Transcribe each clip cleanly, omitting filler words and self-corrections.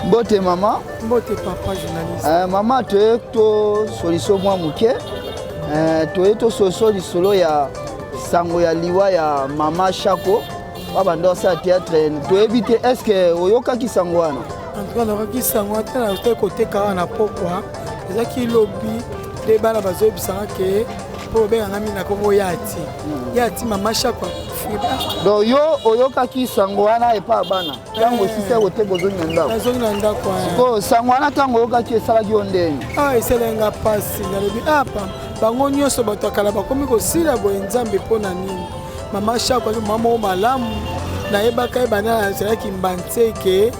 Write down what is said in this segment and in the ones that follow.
Bote maman. Bote papa journaliste. Maman tu to solution moi muke. To solution ya sango ya liwa ya Mama Shako. Baba sa théâtre. To éviter est-ce que oyoka ki sango wana? En tout cas le ki sango ata na côté ka na pokwa. Ezaki lobby de bana bazo bisanga ke po be ngami na komo yati. Yati Mama Shako. Donc yo oyoka ki sango wana e pa bana. Tango sise wote bozo nyanda. Bozo nyanda kwa. Ko sango wana tango oyoka ki esala ki ondeni. Eselenga pasi na lobi apa. Bango nyonso bato akala bakomi kosila boye Nzambe mpona nini. Mama Shako ali mama malamu na yebaka ebana selaki mbanteke.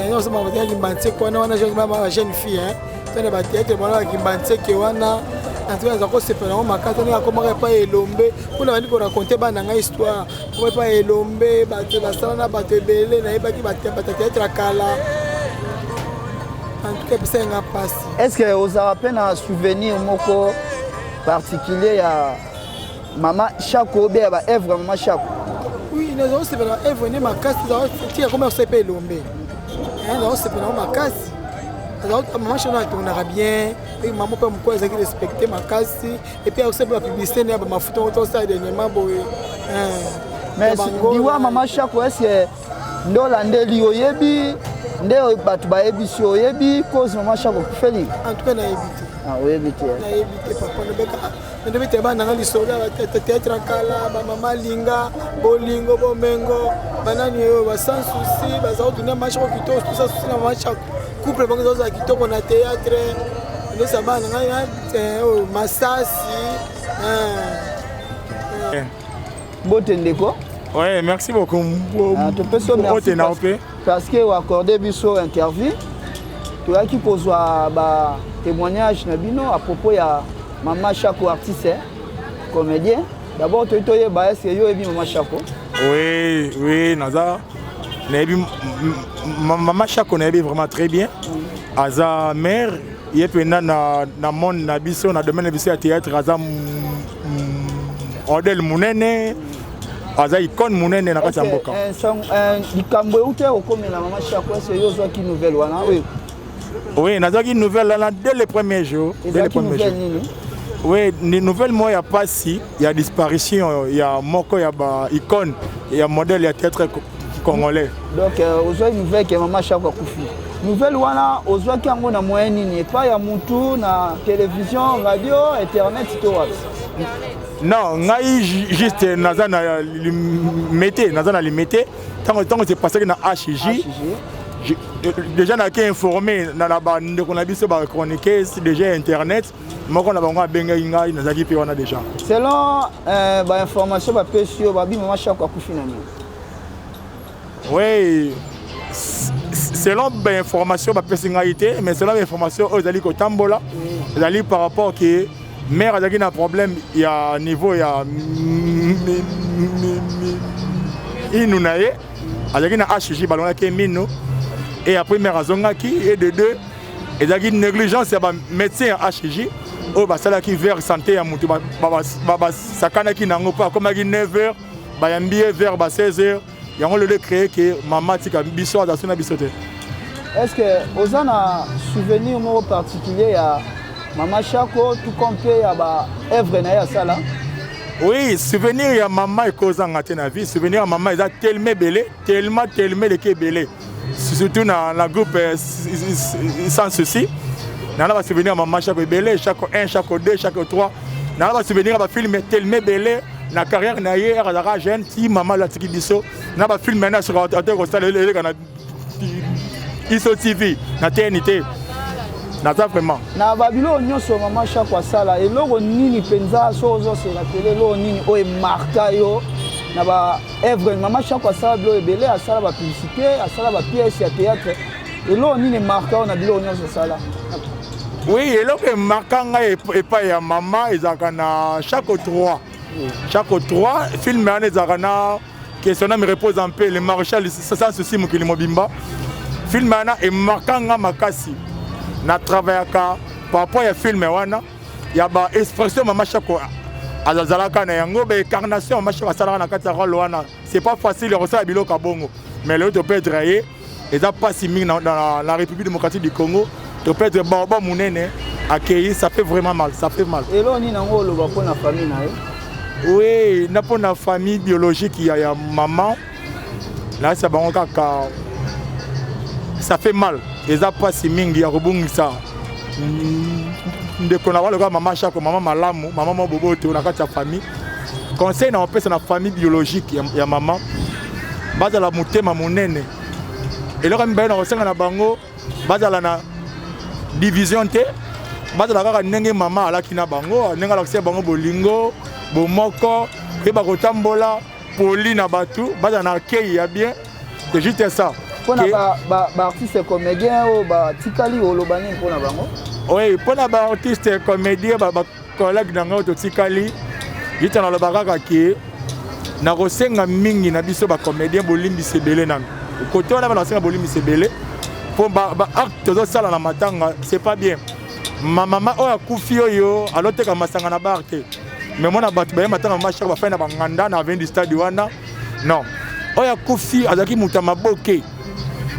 Nyo sema bataki mbanteke wana jeune fille hein. Tone batete bana mbanteke wana. Antuka za ko sepela ngo makata ni akomaka pa elombe. Kuna bandi ko raconter bana nga histoire. Ko pa elombe bato basala na bato ebele na yebaki batete akala. En tout cas c'est un passe. Est-ce que vous avez peine un souvenir moko particulier ya Mama Shako be ba œuvre Mama Shako? Oui, nous avons c'est la œuvre ne makasi za ti comment ça peut lombe. Nous avons c'est pas makasi. Alors Mama Shako on a bien et maman peut me quoi ça qui respecter makasi et puis aussi la publicité ne ba mafuta auto ça dernièrement boy. Mais diwa Mama Shako est-ce que ndola ndeli oyebi ndeo batu ba yebi oyebi cause Mama Shako feli? En tout cas na éviter. Ah oui, éviter. Na éviter papa ne beka. Ne devait te bana ngali soda théâtre kala ba mama linga bolingo bomengo banani yo ba sans souci ba za tourner match ko kito tout ça souci na match couple bango za kito ko na théâtre ne sa bana ngali masasi Bote ndeko. Ouais, merci beaucoup. Parce que vous accordez biso interview. Tu as qui kozwa ba témoignage na bino à propos ya Mama Shako artiste comédien. D'abord tu es ba est-ce que yo ebi Mama Shako? Oui, naza. Mama Shako na ebi vraiment très bien. Aza mère, il est na monde na biso na domaine biso ya théâtre aza Odel Munene. Aza icône munene na kati ya mboka. Likambo ute okomela Mama Shako est-ce que yo zwa ki nouvelle wana? Oui, naza ki nouvelle là dès les premiers jours. Dès les premiers jours. Oui, une nouvelle moi il y a pas si, il y a disparition, il y a moko il y a ba icône, il y a modèle il y a théâtre congolais. Donc ozwa nouvelle que Mama Shako akufi. Nouvelle wana ozwa ki yango na moyen nini? Pas ya mutu na télévision, radio, internet to what? Non, ngai juste nazana limité, nazana limité. Tant c'est passé na HJ. Déjà na qui informé na la bande qu'on a biso ba chroniquer déjà internet. Moko na bango benga ngai nazaki pe wana déjà. Selon ba information ba pesio ba bi Mama Shako akufi na ni. Oui. Selon ba information ba personnalité, mais selon l'information ozali ko tambola, ozali par rapport que mère a un problème, il y a un niveau, il y a Inunaye, il y a un HJ, et après mère a et de deux, il y a une négligence, il y a un médecin HJ, qui vers santé, sakana qui n'a pas comme 9h, vers 16h, il y a le créé que maman tika biso dans son bisoté. Est-ce que vous avez un souvenir particulier à Mama Shako tout compte à ba œuvre na ya sala? Oui, souvenir ya maman et cause en na vie, souvenir ya maman ils a tellement belé, tellement les belé. Surtout dans la groupe sans souci. Dans la souvenir maman Shako belé, chaque 1, chaque 2, chaque 3. Dans la souvenir ba film tellement belé, na carrière na hier à la jeune si maman la tiki biso, na ba film maintenant sur ordinateur le kana ISO TV, na TNT. Naza vraiment. Na babilo nyonso Mama Shako asala eloko nini penza sozo c'est la télé lo nini o marka yo na ba œuvre Mama Shako asala bilo ebele asala ba publicité asala ba pièce ya théâtre eloko nini marka na bilo nyonso sala. Oui, eloko marka nga et pas ya maman ezaka na chaque 3. Chaque 3 film ane zakana que son âme repose en paix le maréchal sans souci mokili mobimba. Film ane et marka nga makasi. Na travaillaka par rapport à film wana y a ba expression Mama Chako azalaka na yango ba incarnation Mama Chako asalaka na kati ya rôle wana. C'est pas facile resala biloko bongo. Mais le to peut être rayé et ça passe dans la République démocratique du Congo. To peut être baba munene accueilli, ça fait vraiment mal, ça fait mal. Et là, on a pour la famille. Oui, na pour la famille biologique, il y a maman. Là, ça va ça fait mal. Et ça passe mingi ya rebongi ça. Ndeko na wala Mama Chako, maman malamu, maman bobo te na kati ya famille. Conseil na opesa na famille biologique ya maman. Baza la mutema munene. Et là quand ben na osenga na bango, baza la na division te. Baza la kaka ndenge maman alaki na bango, ndenge alakise bango bolingo, bomoko, et ba kotambola poli na batu, baza na accueil ya bien. C'est juste ça. Pour ba artiste comédien ou ba tikali ou lobani pour na bango. Oui, pour na ba artiste comédien ba collègue nango to tikali, yita na lobaka ki na kosenga mingi na biso ba comédien bolimbi sebele nan. Côté on a ba senga bolimbi sebele. Pour ba acte zo sala na matanga, c'est pas bien. Ma maman oya kufi oyo aloteka masanga na barke. Mais moi na batu ba matanga Mama Chako ba fa na banganda na 20 du stade wana. Non. Oya kufi azaki mutama boke.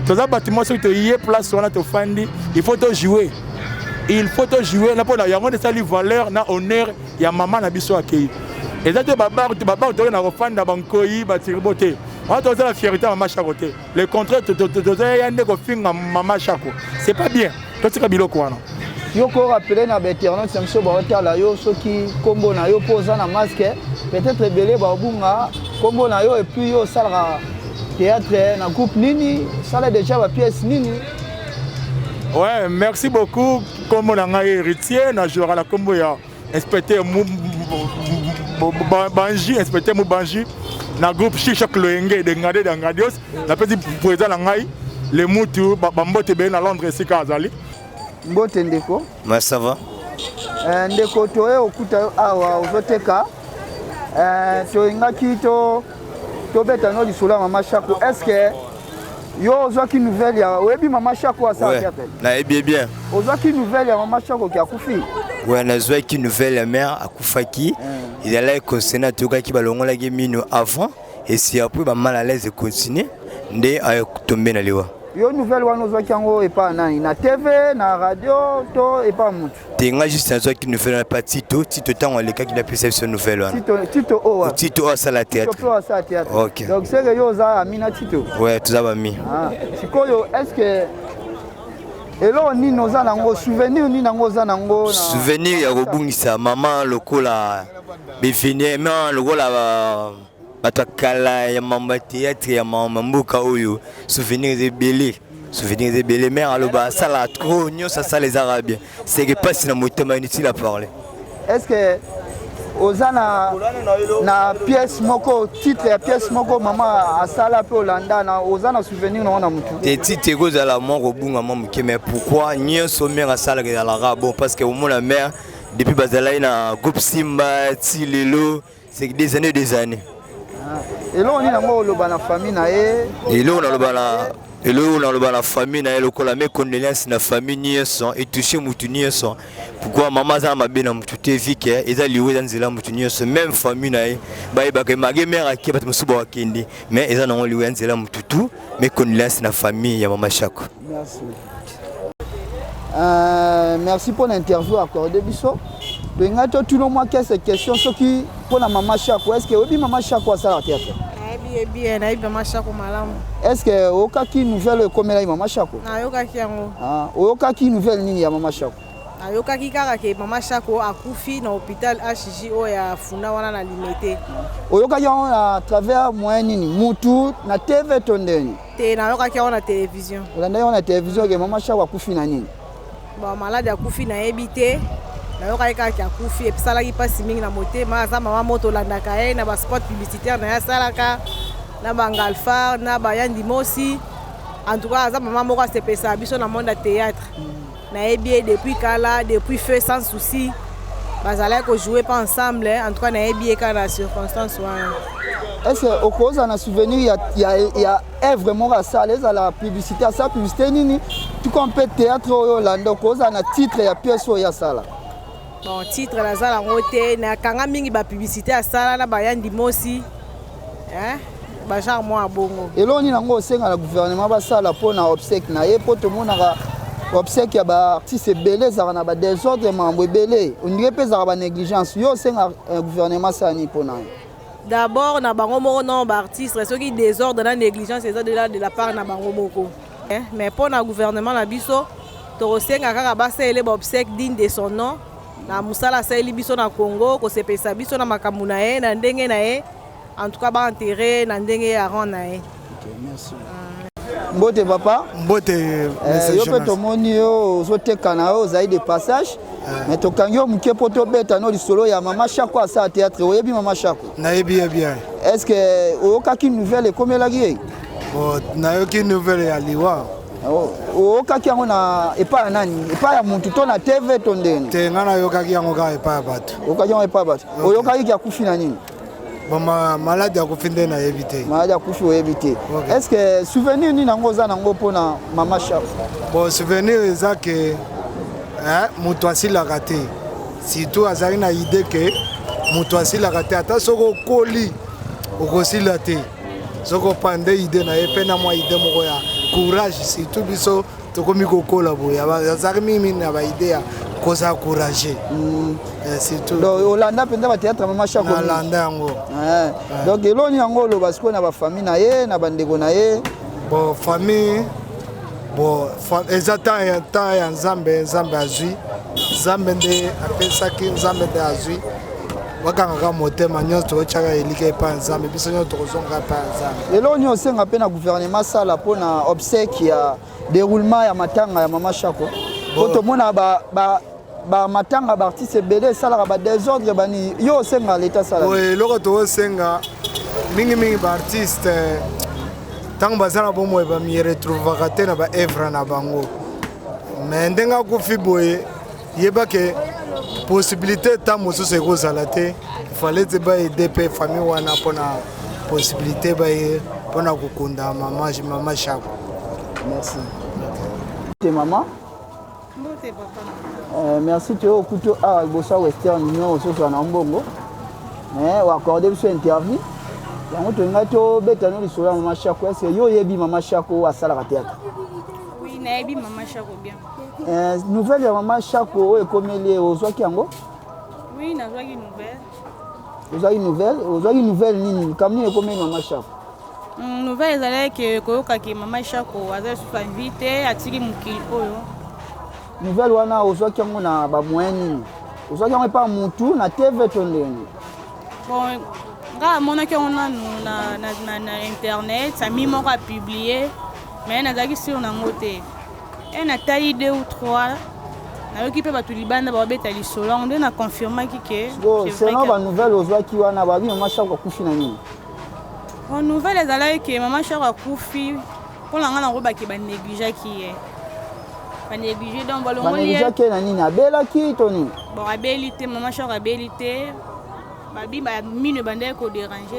Toza bâtiment sur te y place wana to fandi, il faut te jouer. Il faut te jouer na pona yango de sali valeur na honneur ya maman na biso akei. Et ça te baba to na refanda bankoyi ba tiribote. On toza la fierté Mama Chako te. Le contraire toza yande ko finga Mama Chako. C'est pas bien. To tika biloko wana. Yoko rappelé na béterno samso ba hôtel yo soki kombo na yo poza na masque peut-être belé ba bunga kombo na yo et puis yo salra théâtre na groupe nini ça là déjà la pièce nini. Ouais, merci beaucoup comme on a héritier na jouera la combo ya inspecteur Banji inspecteur Mubanji na groupe Chichak Loenge de Ngade d'Angadios na petit président ngai le mutu bambote be na Londres sika azali. Mbote ndeko. Mais ça va. Ndeko toe okuta awa ozoteka. To ingaki to beta no lisula Mama Chako. Est-ce que yo ozwaki nouvelle ya webi Mama Chako asa kiape? Na bien. Ozwaki nouvelle ya Mama Chako ki akufi? Ouais, na zwaki nouvelle ya mère akufaki. Il allait concernant toka ki balongola gemino avant et si après ba mal à l'aise de continuer ndé a tomber na liwa. Yo nouvelle wana ozwaki yango epa nani na TV na radio to epa mutu. Tenga juste na zwaki nouvelle na partie Tito tango le cas qui n'a perception nouvelle wana. Tito o wa. Tito a ça la théâtre. Tito a ça la théâtre. OK. Donc c'est que yo za amina Tito. Ouais, tout ça va mis. Ah, sikoyo est-ce que elo ni noza nango souvenir ni nango za nango na souvenir ya kobungisa maman lokola befine mais lokola batakala ya mamba théâtre ya mama mbuka oyo souvenir de belé mais aloba sala trop nyo ça les arabiens c'est que pas si na motema inutile à parler. Est-ce que ozana na pièce moko titre ya pièce moko mama asala pe Olanda na ozana souvenir na mutu te titre go za la mort bunga mamu ke mais pourquoi nyo sommer asala ke la bon parce que au moins la mère depuis bazala na groupe Simba Tilelo c'est des années. Et là on est dans la famille na et là on a la famille na lokola mes condoléances na famille nyonso et toucher mutu nyonso pourquoi maman za mabena mutu te vike eza liwe za nzela mutu nyonso même famille na ba ke mage mère aki bat musuba wakindi mais eza na liwe nzela mutu tout mes condoléances na famille ya Mama Chako. Merci. Merci pour l'interview accordé biso. Bengato tout le mois que ces questions ce qui pour la Mama Chako est-ce que obi Mama Chako ça la théâtre? Bien Mama Chako malamu. Est-ce que okaki nouvelle comme la Mama Chako? Na yokaki yango. Ah, okaki nouvelle nini ya Mama Chako? Na yokaki kaka ke Mama Chako akufi na hôpital HJ o ya funa wana na limité. Oyokaki yango à travers moyen nini? Mutu na TV tondeni. Te na yokaki yango na télévision. Olanda yango na télévision ke Mama Chako akufi na nini? Ba malade akufi na ebité. Na yokaki kaka akufi et ça la ki passe mingi na motema za mama moto landaka ye na ba spot publicitaire na ya salaka na bangalfa na bayandi mosi en tout cas za mama moko se pesa biso na monde théâtre na ebie depuis kala depuis feu sans souci bazala ko jouer pas ensemble en tout cas na ebie kana circonstance wana. Est-ce que au cause on a souvenir il y a vraiment ça les à la publicité à ça publicité nini tout comme peut théâtre Orlando cause on a titre ya pièce ya sala. bon titre naza nango te nakanga mingi bapublicité asala na bayandi mosi bagenre mwa abongo eloni nango osenga na gouvernement basala mpona obsèque na ye mpo tomonaka obsèque ya baartiste ebele ezalaka na badésordre mambo ebele ondire mpe ezalaka banégligence yo osenga gouvernement asala nini mpona ye d'abord na bango moko non baartiste soki désordre na négligence eza de la part na bango moko mais mpona gouvernement na biso tokosenga kaka basaele baobsèque digne de son nom na mosala asaeli biso na Congo kosepesa biso na makambo na ye na ndenge na ye en tout cas baenterre na ndenge ya rang na ye. Mbote papa mbote yo mpe tomoni yo ozotekana yo ozali de passage mais tokangi yo moke mpo tobeta no lisolo ya mama Shako asala théâtre oyebi mama Shako nayebi bien est-ce que oyokaki nouvelle ekomelaki ye nayoki nouvelle ya liwa oyokaki yango na epai ya nani epai ya motu to na tv to ndeni te nga nayokaki yango kaka epai ya bato oyokaki yango epai ya bato oyokaki ki akufi na nini maladi akufi nde nayebi te maladi akufi oyebi te est-ce que souvenir nini yango oza nango mpona mama Shako bon souvenir eza ke moto asilaka te surtout azali na ide ke moto asilaka te ata soki okoli okosila te soki opande ide na ye mpe na mwa ide moko ya courage surtout biso tokomi kokola boye azali mingi na baide ya koza courage surtout olanda mpenza bateatre mama Shako nalanda yango donc eloni yango oloba sikoyo na bafamille na ye na bandeko na ye bon famille bon eza temps ya nzambe azwi nzambe nde apesaki nzambe nde azwi bakangaka motema nyonso tokotyaka elika epai ya nzambe biso nyonso tokozonga epai ya nzambe lelo nini osenga mpe na gouvernement sala mpona obsèque ya déroulement ya matanga ya mama Shako po tomona bamatanga baartiste ebele esalaka badésordre bani yo osenga leta sala eloko tokosenga mingimingi baartiste ntango baza na bomoi bamiretrouvaka te na baevre na bango me ndenge akufi boye yebake possibilité ta mosusu ekozala te ifale te baede mpe famille wana mpona possibilité baye mpona kokunda mama Shako. Merci te mama mbote papa merci te okuto awa liboso ya Western Union ozozwa na mbongo mais oaccorde biso interview yango tolinga tobeta no lisolo ya mama Shako est-ce que yo oyebi mama Shako asalaka théâtre oui nayebi mama Shako bien nouvelle ya mama Shako oyo ekomeli ozwaki yango oui nazwaki nouvelle nini kam nini ekomeli mama Shako nouvelle ezalaki koyokaki mama Shako aza lisusu avi te atiki mokili oyo nouvelle wana ozwaki yango na bamoyen nini ozwaki yango epa mutu na tv to ndenge bon nga amonaki yango nanu na internet ami moko apublie mais nazalaki sur nango te natali 2 ou 3 nayoki mpe bato libanda babeta lisolo yango nde na confirmaki ke seno banouvelle ozwaki wana babi mama Shako akufi na nini nouvelle ezalaki ke mama Shako akufi mpona nga nango bake banégligeaki ye banéglige donc balongoliaki na nini abelaki to nini bon abeli te mama Shako abeli te babi bamino bandaki kodérange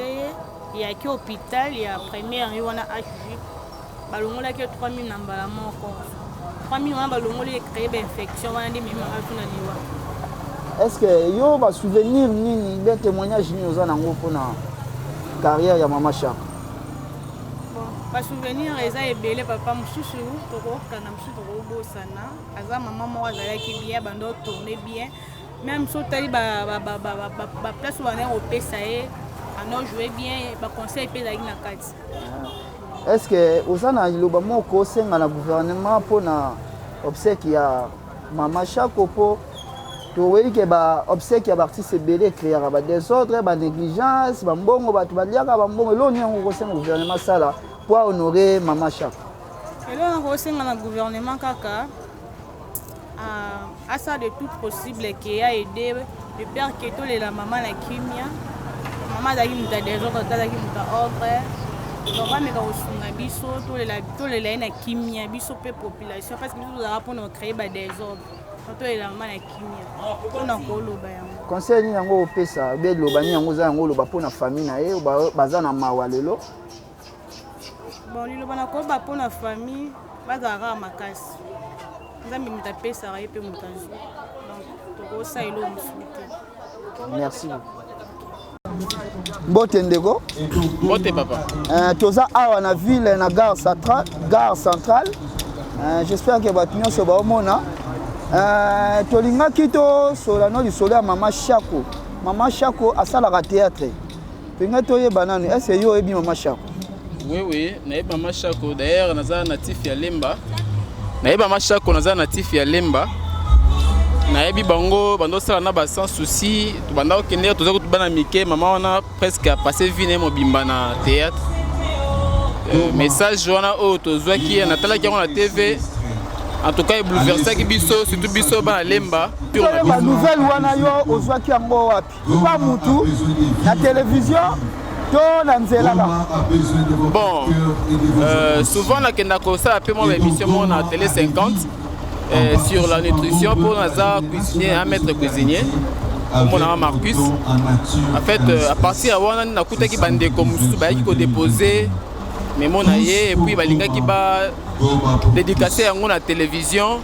ye yaki hôpital ya première ye wana HJ balongolaki 3000 na mbala moko 3000 wana balongoli ecréé bainfection wana nde memi atuna liwa est-ce que yo basouvenir nini be témoignage nini oza nango mpona carrière ya mama Shako basouvenir eza ebele papa mosusu tokokanga mosusu tokobosana aza mama moko azalaki bien bando tourne bien même so otali baplace oyo bandaki kopesa ye ano joue bien baconseil mpe ezalaki na kati est-ce que oza na liloba moko osenga na gouvernement mpona obsèque ya mama Shako mpo toweyi ke baobsèque ya baartiste ebele ekréaka badésordre banégligence bambongo bato baliaka bambongo eloo nini yango kosenga gouvernement sala po ahonore mama Shako eloo yango kosenga na gouvernement kaka asala de tout possible ke aide de père ke tolela mama na kimia mama azalaki moto ya désordre azalaki moto ya ordre donc bameka kosunga biso tolela ye na kimia biso mpe population parce que biso tozalaka mpona kocréer badésordre tolela mama na kimia mpona koloba yango conseil nini yango opesa be liloba nini yango oza yango oloba mpona famille na ye baza na mawa lelo bon liloba na koloba mpona famille bazalaka makasi nzambe moto apesaka ye mpe moto azwi donc tokosala eloko mosusu te. Merci. Mbote ndeko. Mbote papa. Toza awa na ville na gare centrale. J'espère que bato nyonso baomona. Tolingaki to solano lisolo ya Mama Shako. Mama Shako asalaka théâtre. Pinga toyeba nani? Est-ce yo ebi Mama Shako? Oui, naeba Mama Shako. D'ailleurs naza natif ya Lemba. Naeba Mama Shako naza natif ya Lemba. Naebi bango bando sala na ba sans souci. Banda okende toza kutubana mike mama wana presque a passé vie na mobimba na théâtre. Message wana o tozwaki na talaki na TV. En tout cas, il bouleversé qui biso, surtout biso ba Lemba. La nouvelle wana yo ozwaki yango wapi? Pas mutu la télévision to na nzela ba. Bon, souvent na kenda ko ça appelle mon émission na télé 50 sur la nutrition pour Naza cuisinier, un maître cuisinier. Mon ami Marcus. En fait, à partir de là, on a écouté qui bande comme ça qui ko déposer mais mon aïe et puis balinga qui va dédicacer à la télévision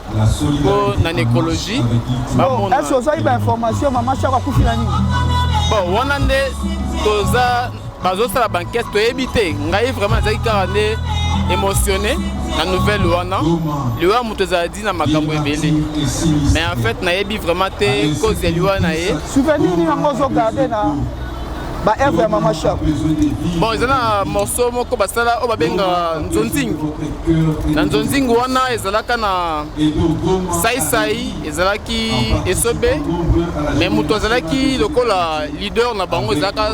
pour la nécrologie. Est-ce que vous avez une information Mama Shako akufi na nini? Bon, on a des toza bazo sala banquette to éviter. Ngai vraiment zaki karane émotionné la nouvelle wana. Liwa mutoza di na makambo ebele. Mais en fait na yebi vraiment te cause liwa na ye. Souvenir ni ngozo garder na ba œuvre ya Mama Shako. Bon, ils ont un morceau moko basala o babenga nzonzing. Na nzonzing wana ezalaka na sai ezalaki esobe mais muto ezalaki lokola leader na bango ezalaka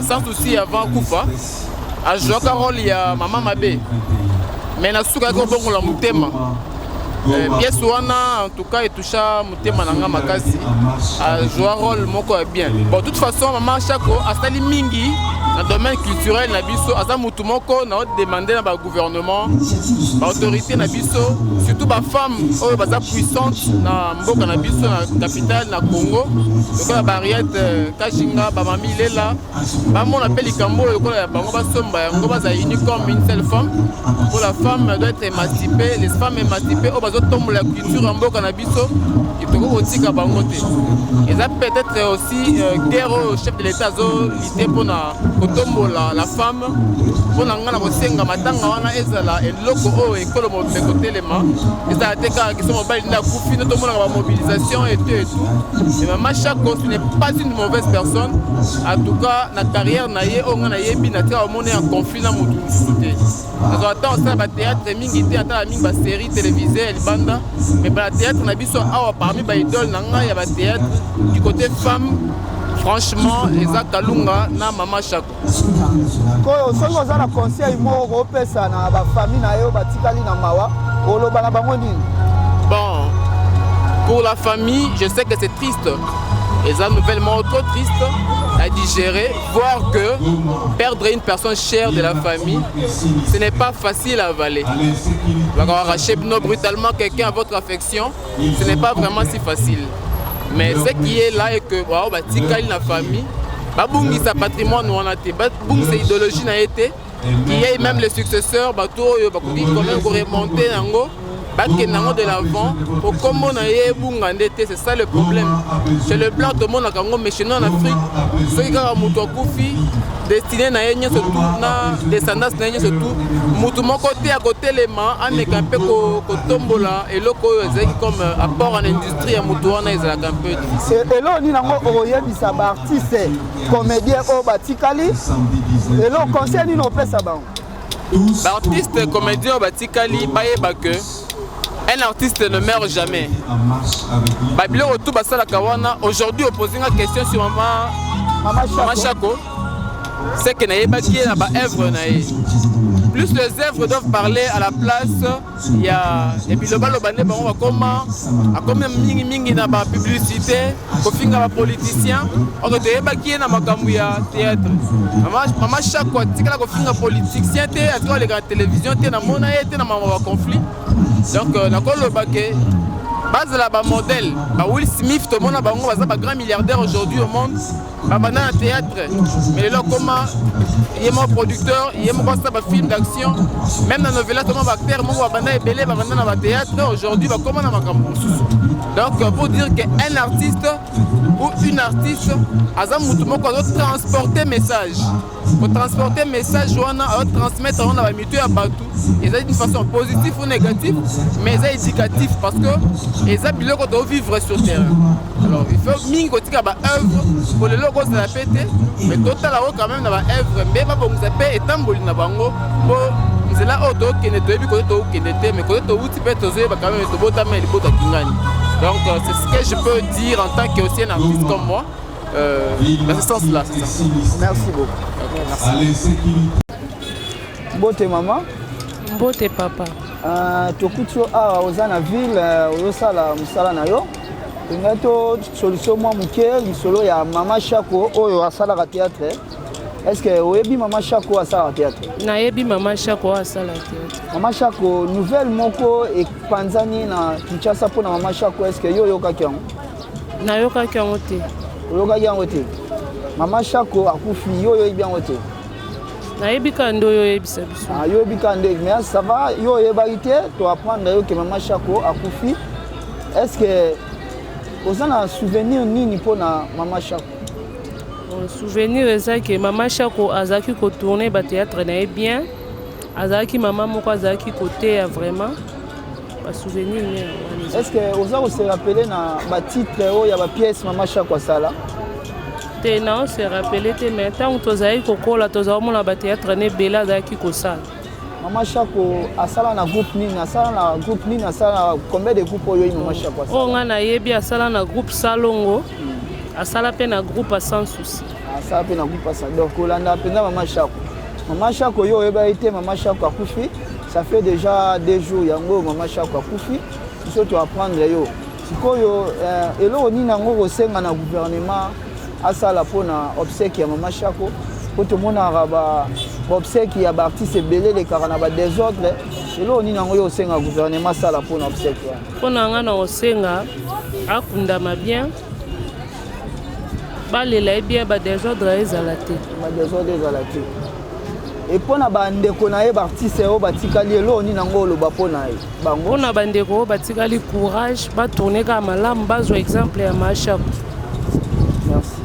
sans souci avant kufa a joué rôle ya Mama Mabe. Mais na suka ko bongo la mutema. Pièce wana en tout cas etoucha mutema nanga makasi a joué rôle moko bien. Bon, de toute façon Mama Shako asali mingi dans le domaine culturel na biso aza mutu moko na demander na ba gouvernement ba autorité na biso surtout ba femme oyo baza puissante na mboka na biso na capitale na Congo lokola Barriette Kashinga ba Mami Lela ba mon appel ikambo lokola ya bango basomba yango baza uni comme une seule femme. Pour la femme doit être émancipée, les femmes émancipées o bazo tombe la culture en mboka na biso kitoko otika bango te. Et ça peut-être aussi guerre au chef de l'état zo lité pour na kotombola la femme pour na ngana kosenga matanga wana ezala eloko o ekolo mobeko telema ezala teka qui sont mobile na kufi no tomona ba mobilisation et tout. Et Mama Shako ce n'est pas une mauvaise personne. En tout cas na carrière na ye o ngana yebi na tia omone en conflit na mutu musuté. Nous attendons ça ba théâtre mingi té ata mingi ba série télévisée el banda mais ba théâtre na biso awa parmi ba idole na nga ya ba théâtre du côté femme. Franchement, Eza Kalunga na Mama Shako. Koyo soko za na conseil mo ko pesa na ba famille na yo batikali na mawa oloba na bango nini? Bon, pour la famille, je sais que c'est triste. Eza nouvellement trop triste à digérer, voir que perdre une personne chère de la famille, ce n'est pas facile à avaler. Arracher brutalement quelqu'un à votre affection, ce n'est pas vraiment si facile. Mais ce qui est là est que wow, bah tikali la famille, bah bungi sa patrimoine on a été, bah bungi sa idéologie n'a été, qui est même les successeurs, bah tout bah quand même remonter nango, bah que nango de l'avant, pour comment on a eu bungandé, c'est ça le problème. Chez le blanc tout le monde a kango, mais chez nous en Afrique, ceux qui ont muto koufi, destiné na yenye surtout na descendance na yenye surtout, mutu mon côté à côté les mains, on est un peu kotombola et loko ezeki comme apport en industrie à mutu wana ezaka un peu difficile. Et là on est nango oyebisa ba artiste, comédien o batikali, et là conseil ni no pesa ba. Ba artiste comédien batikali bayeba que un artiste ne meurt jamais. Babilo tout basala kawana aujourd'hui opposé une question sur Mama Shako. C'est que naïba qui est là-bas œuvre naï. Plus les œuvres doivent parler à la place, il y a et puis le bal au on va comment mingi na ba publicité, kofinga ba politicien, on te naïba qui est na makambu ya théâtre. Mama Shako tikala kofinga politicien té à toi les grandes télévisions té na mona té na mama conflit. Donc na kolo baké bazala ba modèle ba Will Smith to mona bango baza ba grand milliardaire aujourd'hui au monde ba bana théâtre mais là comment il est mon producteur il est mon boss ba film d'action même dans novela to ba acteur mon ba bana ebele ba bana na ba théâtre aujourd'hui ba comment na makambo donc pour dire que un artiste ou une artiste aza mutu moko doit transporter message pour transporter message wana à transmettre on a mitu ya batou et ça d'une façon positive ou négative mais ça éducatif parce que et ça biloko doit vivre sur terrain alors il faut mingi kotika ba œuvre pour les logos de la pété mais total quand même na ba œuvre mais ba bonza pe etamboli na bango pour c'est là auto qui ne doit pas être qui n'était mais quand tu outil peut te quand même te bota mais bota kingani donc c'est ce que je peux dire en tant que aussi un artiste comme moi dans ce sens là c'est ça. Merci beaucoup. Merci. Bote maman. Bote papa. Tokuti awa oza na ville oyosala musala na yo ngato solution mwa muke lisolo ya mama Shako oyo asalaka théâtre. Est-ce que oyebi mama Shako asala théâtre? Nayebi mama Shako asala théâtre. Mama Shako nouvelle moko epanzani na Kinshasa pona mama Shako est-ce que yo yokaki yango? Nayokaki yango te. Oyokaki yango te. Mama Shako akufi yo yoyebi yango te. Nayebi kando yo yebisa biso. Ah yo yebi kando mais ça va yo yebaki te to apprendre yo que mama Shako akufi. Est-ce que oza na souvenir nini pona mama Shako? Mon souvenir est que mama Shako azaki ko tourner ba théâtre na bien. Azaki mama moko azaki côté vraiment ba souvenir ne. Est-ce que oza ko se rappeler na ba titre o ya ba pièce mama Shako sala? Te na se rappeler te mais tant tozai kokola tozamona ba théâtre ne bela azaki ko sala. Mama Shako asala na groupe nini? Asala na groupe nini? Asala combien de groupes oyo mama Shako asala? Oh nga na yebi asala na groupe Salongo. Asala pe na groupe à sans souci. Asala pe na groupe ça. Donc olanda penda mama Shako. Mama Shako yo eba été mama Shako akufi. Ça fait déjà 2 jours yango mama Shako akufi. Surtout apprendre yo. Sikoyo elo ni nango kosenga na gouvernement asala pona obsèque ya mama Shako. Pour tout monde araba obsèque ya ba artiste belé les karana ba désordre. Elo ni nango yo senga gouvernement sala pona obsèque. Pona nga na osenga akundama bien. Balela bien ba désordre ezalate. Ba désordre ezalate. Et pona ba ndeko na ye ba artiste o batikali elo ni nango lo ba pona ye. Bango. Pona ba ndeko batikali courage ba tourner ka malamu bazo exemple ya Mama Shako. Merci.